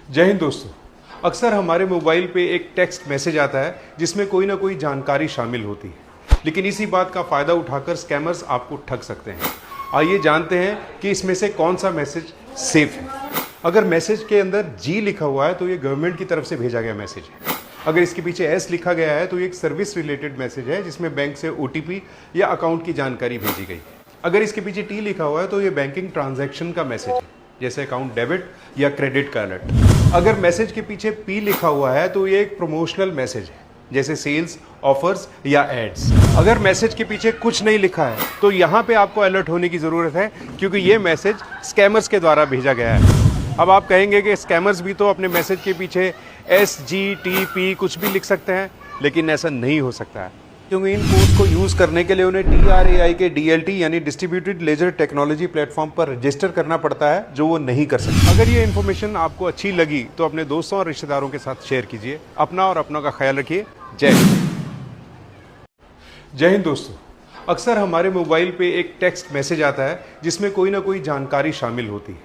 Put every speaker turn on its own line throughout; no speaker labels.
जय हिंद दोस्तों। अक्सर हमारे मोबाइल पे एक टेक्स्ट मैसेज आता है जिसमें कोई ना कोई जानकारी शामिल होती है, लेकिन इसी बात का फ़ायदा उठाकर स्कैमर्स आपको ठग सकते हैं। आइए जानते हैं कि इसमें से कौन सा मैसेज सेफ है। अगर मैसेज के अंदर जी लिखा हुआ है तो ये गवर्नमेंट की तरफ से भेजा गया मैसेज है। अगर इसके पीछे एस लिखा गया है तो ये एक सर्विस रिलेटेड मैसेज है जिसमें बैंक से ओटीपी या अकाउंट की जानकारी भेजी गई। अगर इसके पीछे टी लिखा हुआ है तो ये बैंकिंग ट्रांजैक्शन का मैसेज है, जैसे अकाउंट डेबिट या क्रेडिट का अलर्ट। अगर मैसेज के पीछे पी लिखा हुआ है तो ये एक प्रमोशनल मैसेज है, जैसे सेल्स, ऑफर्स या एड्स। अगर मैसेज के पीछे कुछ नहीं लिखा है तो यहाँ पे आपको अलर्ट होने की ज़रूरत है, क्योंकि ये मैसेज स्कैमर्स के द्वारा भेजा गया है। अब आप कहेंगे कि स्कैमर्स भी तो अपने मैसेज के पीछे SGTP कुछ भी लिख सकते हैं, लेकिन ऐसा नहीं हो सकता है, क्योंकि इन कोड्स को यूज़ करने के लिए उन्हें TRAI के DLT यानी डिस्ट्रीब्यूटेड लेजर टेक्नोलॉजी प्लेटफॉर्म पर रजिस्टर करना पड़ता है, जो वो नहीं कर सकते। अगर ये इन्फॉर्मेशन आपको अच्छी लगी तो अपने दोस्तों और रिश्तेदारों के साथ शेयर कीजिए। अपना और अपनों का ख्याल रखिए। जय हिंद। जय हिंद दोस्तों। अक्सर हमारे मोबाइल पे एक टेक्स्ट मैसेज आता है जिसमें कोई ना कोई जानकारी शामिल होती है,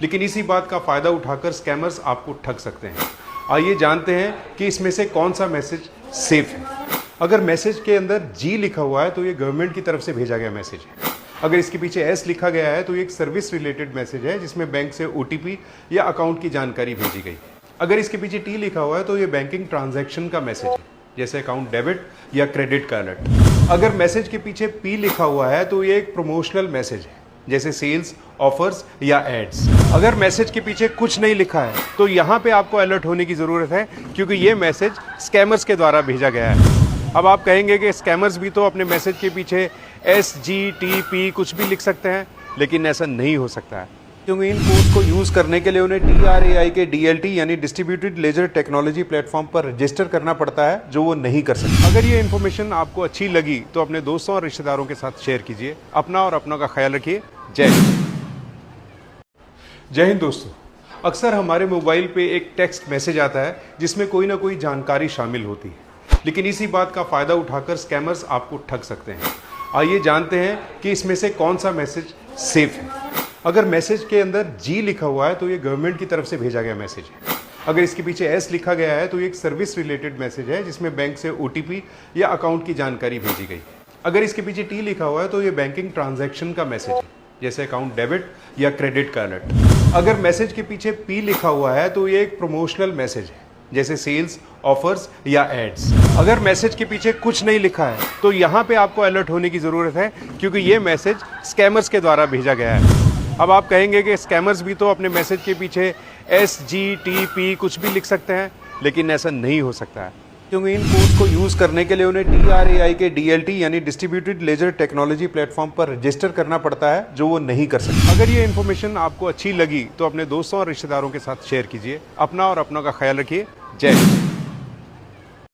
लेकिन इसी बात का फ़ायदा उठाकर स्कैमर्स आपको ठग सकते हैं। आइए जानते हैं कि इसमें से कौन सा मैसेज सेफ है। अगर मैसेज के अंदर जी लिखा हुआ है तो ये गवर्नमेंट की तरफ से भेजा गया मैसेज है। अगर इसके पीछे एस लिखा गया है तो ये एक सर्विस रिलेटेड मैसेज है जिसमें बैंक से ओटीपी या अकाउंट की जानकारी भेजी गई। अगर इसके पीछे टी लिखा हुआ है तो ये बैंकिंग ट्रांजैक्शन का मैसेज है, जैसे अकाउंट डेबिट या क्रेडिट का अलर्ट। अगर मैसेज के पीछे पी लिखा हुआ है तो ये एक प्रमोशनल मैसेज है, जैसे सेल्स, ऑफर्स या एड्स। अगर मैसेज के पीछे कुछ नहीं लिखा है तो यहाँ पे आपको अलर्ट होने की ज़रूरत है, क्योंकि ये मैसेज स्कैमर्स के द्वारा भेजा गया है। अब आप कहेंगे कि स्कैमर्स भी तो अपने मैसेज के पीछे SGTP कुछ भी लिख सकते हैं, लेकिन ऐसा नहीं हो सकता है, क्योंकि इन कोड्स को यूज़ करने के लिए उन्हें TRAI के DLT यानी डिस्ट्रीब्यूटेड लेजर टेक्नोलॉजी प्लेटफॉर्म पर रजिस्टर करना पड़ता है, जो वो नहीं कर सकते। अगर ये इन्फॉर्मेशन आपको अच्छी लगी तो अपने दोस्तों और रिश्तेदारों के साथ शेयर कीजिए। अपना और अपनों का ख्याल रखिए। जय हिंद। जय हिंद दोस्तों। अक्सर हमारे मोबाइल पे एक टेक्स्ट मैसेज आता है जिसमें कोई ना कोई जानकारी शामिल होती है, लेकिन इसी बात का फ़ायदा उठाकर स्कैमर्स आपको ठग सकते हैं। आइए जानते हैं कि इसमें से कौन सा मैसेज सेफ है। अगर मैसेज के अंदर जी लिखा हुआ है तो ये गवर्नमेंट की तरफ से भेजा गया मैसेज है। अगर इसके पीछे एस लिखा गया है तो ये एक सर्विस रिलेटेड मैसेज है जिसमें बैंक से ओटीपी या अकाउंट की जानकारी भेजी गई। अगर इसके पीछे टी लिखा हुआ है तो ये बैंकिंग ट्रांजैक्शन का मैसेज है, जैसे अकाउंट डेबिट या क्रेडिट का अलर्ट। अगर मैसेज के पीछे पी लिखा हुआ है तो ये एक प्रमोशनल मैसेज है, जैसे सेल्स, ऑफर्स या एड्स। अगर मैसेज के पीछे कुछ नहीं लिखा है तो यहाँ पे आपको अलर्ट होने की ज़रूरत है, क्योंकि ये मैसेज स्कैमर्स के द्वारा भेजा गया है। अब आप कहेंगे कि स्कैमर्स भी तो अपने मैसेज के पीछे SGTP कुछ भी लिख सकते हैं, लेकिन ऐसा नहीं हो सकता है, क्योंकि इन कोड्स को यूज़ करने के लिए उन्हें TRAI के DLT यानी डिस्ट्रीब्यूटेड लेजर टेक्नोलॉजी प्लेटफॉर्म पर रजिस्टर करना पड़ता है, जो वो नहीं कर सकते। अगर ये इन्फॉर्मेशन आपको अच्छी लगी तो अपने दोस्तों और रिश्तेदारों के साथ शेयर कीजिए। अपना और अपनों का ख्याल रखिए। जय हिंद।